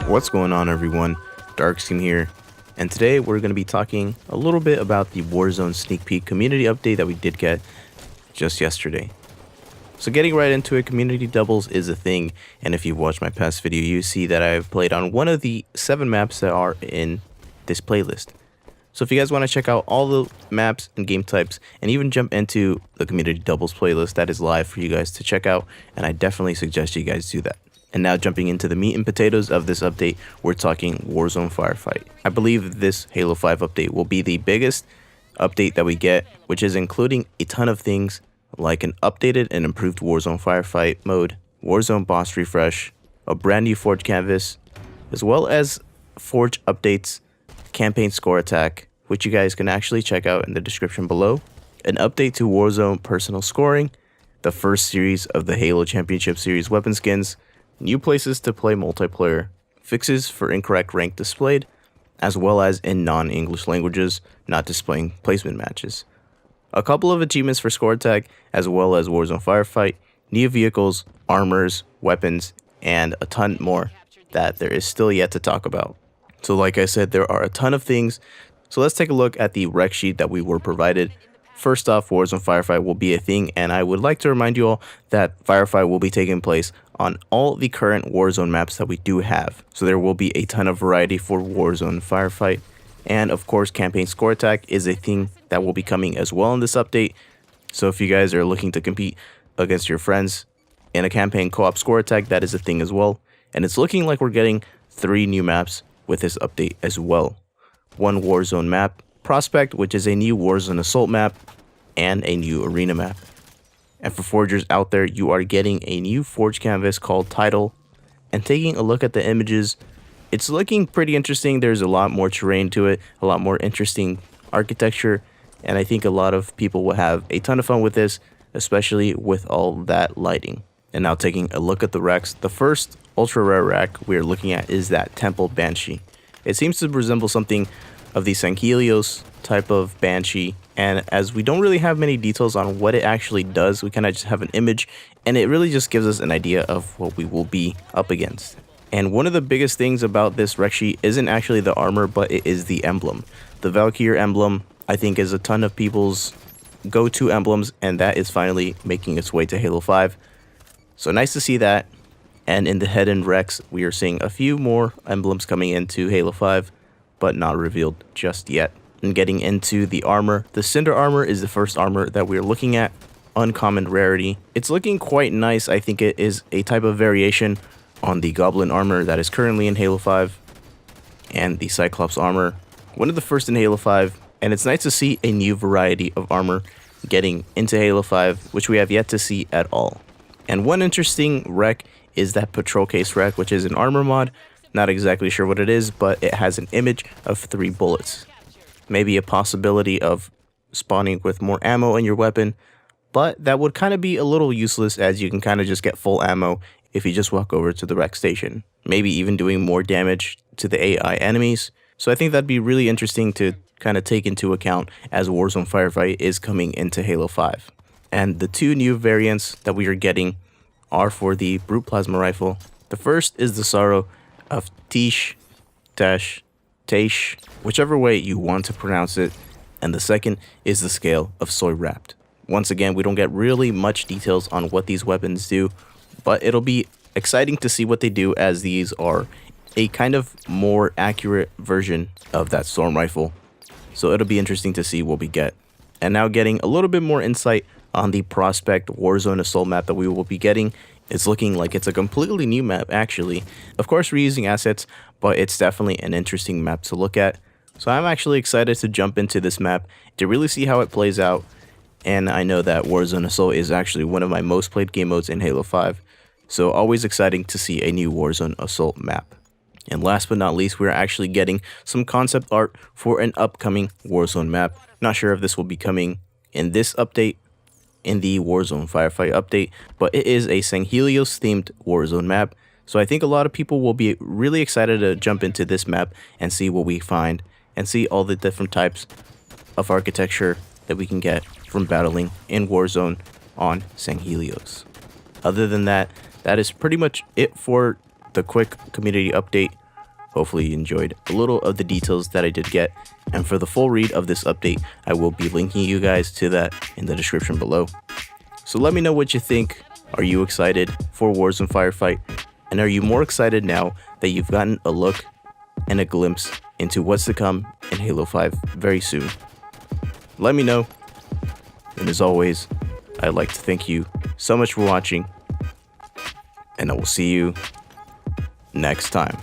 What's going on, everyone? DarkScheme here, and today we're going to be talking a little bit about the Warzone sneak peek community update that we did get just yesterday. So getting right into it, community doubles is a thing, and if you've watched my past video, you see that I've played on one of the 7 maps that are in this playlist. So if you guys want to check out all the maps and game types, and even jump into the community doubles playlist that is live for you guys to check out, and I definitely suggest you guys do that. And now jumping into the meat and potatoes of this update, we're talking Warzone Firefight. I believe this Halo 5 update will be the biggest update that we get, which is including a ton of things like an updated and improved Warzone Firefight mode, Warzone boss refresh, a brand new Forge canvas, as well as Forge updates, campaign score attack, which you guys can actually check out in the description below, an update to Warzone personal scoring, the first series of the Halo Championship Series weapon skins, new places to play multiplayer, fixes for incorrect rank displayed, as well as in non-English languages not displaying placement matches. A couple of achievements for score attack, as well as Warzone Firefight, new vehicles, armors, weapons, and a ton more that there is still yet to talk about. So like I said, there are a ton of things. So let's take a look at the rec sheet that we were provided. First off, Warzone Firefight will be a thing, and I would like to remind you all that Firefight will be taking place on all the current Warzone maps that we do have. So there will be a ton of variety for Warzone Firefight. And of course, campaign score attack is a thing that will be coming as well in this update. So if you guys are looking to compete against your friends in a campaign co-op score attack, that is a thing as well. And it's looking like we're getting 3 new maps with this update as well. One Warzone map, Prospect, which is a new Warzone Assault map, and a new Arena map. And for Forgers out there, you are getting a new Forge canvas called Title. And taking a look at the images, it's looking pretty interesting. There's a lot more terrain to it, a lot more interesting architecture, and I think a lot of people will have a ton of fun with this, especially with all that lighting. And now taking a look at the racks, the first ultra rare rack we're looking at is that Temple Banshee. It seems to resemble something of the Sanghelios type of Banshee, and as we don't really have many details on what it actually does, we kind of just have an image, and it really just gives us an idea of what we will be up against. And one of the biggest things about this rec sheet isn't actually the armor, but it is the emblem. The Valkyrie emblem, I think, is a ton of people's go-to emblems, and that is finally making its way to Halo 5. So nice to see that. And in the head and recs, we are seeing a few more emblems coming into Halo 5, but not revealed just yet. And getting into the armor, the Cinder armor is the first armor that we're looking at. Uncommon rarity. It's looking quite nice. I think it is a type of variation on the Goblin armor that is currently in Halo 5 and the Cyclops armor, one of the first in Halo 5, and it's nice to see a new variety of armor getting into Halo 5, which we have yet to see at all. And one interesting rec is that Patrol Case rec, which is an armor mod. Not exactly sure what it is, but it has an image of 3 bullets. Maybe a possibility of spawning with more ammo in your weapon, but that would kind of be a little useless, as you can kind of just get full ammo if you just walk over to the rec station. Maybe even doing more damage to the AI enemies. So I think that'd be really interesting to kind of take into account as Warzone Firefight is coming into Halo 5. And the 2 new variants that we are getting are for the Brute Plasma Rifle. The first is the Sorrow of Taish, whichever way you want to pronounce it. And the second is the Scale of Soy Wrapped. Once again, we don't get really much details on what these weapons do, but it'll be exciting to see what they do, as these are a kind of more accurate version of that Storm Rifle. So it'll be interesting to see what we get. And now getting a little bit more insight on the Prospect Warzone Assault map that we will be getting. It's looking like it's a completely new map, actually. Of course, we're using assets, but it's definitely an interesting map to look at. So I'm actually excited to jump into this map to really see how it plays out. And I know that Warzone Assault is actually one of my most played game modes in Halo 5. So always exciting to see a new Warzone Assault map. And last but not least, we're actually getting some concept art for an upcoming Warzone map. Not sure if this will be coming in this update, in the Warzone Firefight update, but it is a Sanghelios themed Warzone map. So I think a lot of people will be really excited to jump into this map and see what we find, and see all the different types of architecture that we can get from battling in Warzone on Sanghelios. Other than that, that is pretty much it for the quick community update Hopefully you enjoyed a little of the details that I did get. And for the full read of this update, I will be linking you guys to that in the description below. So let me know what you think. Are you excited for Warzone Firefight? And are you more excited now that you've gotten a look and a glimpse into what's to come in Halo 5 very soon? Let me know. And as always, I'd like to thank you so much for watching, and I will see you next time.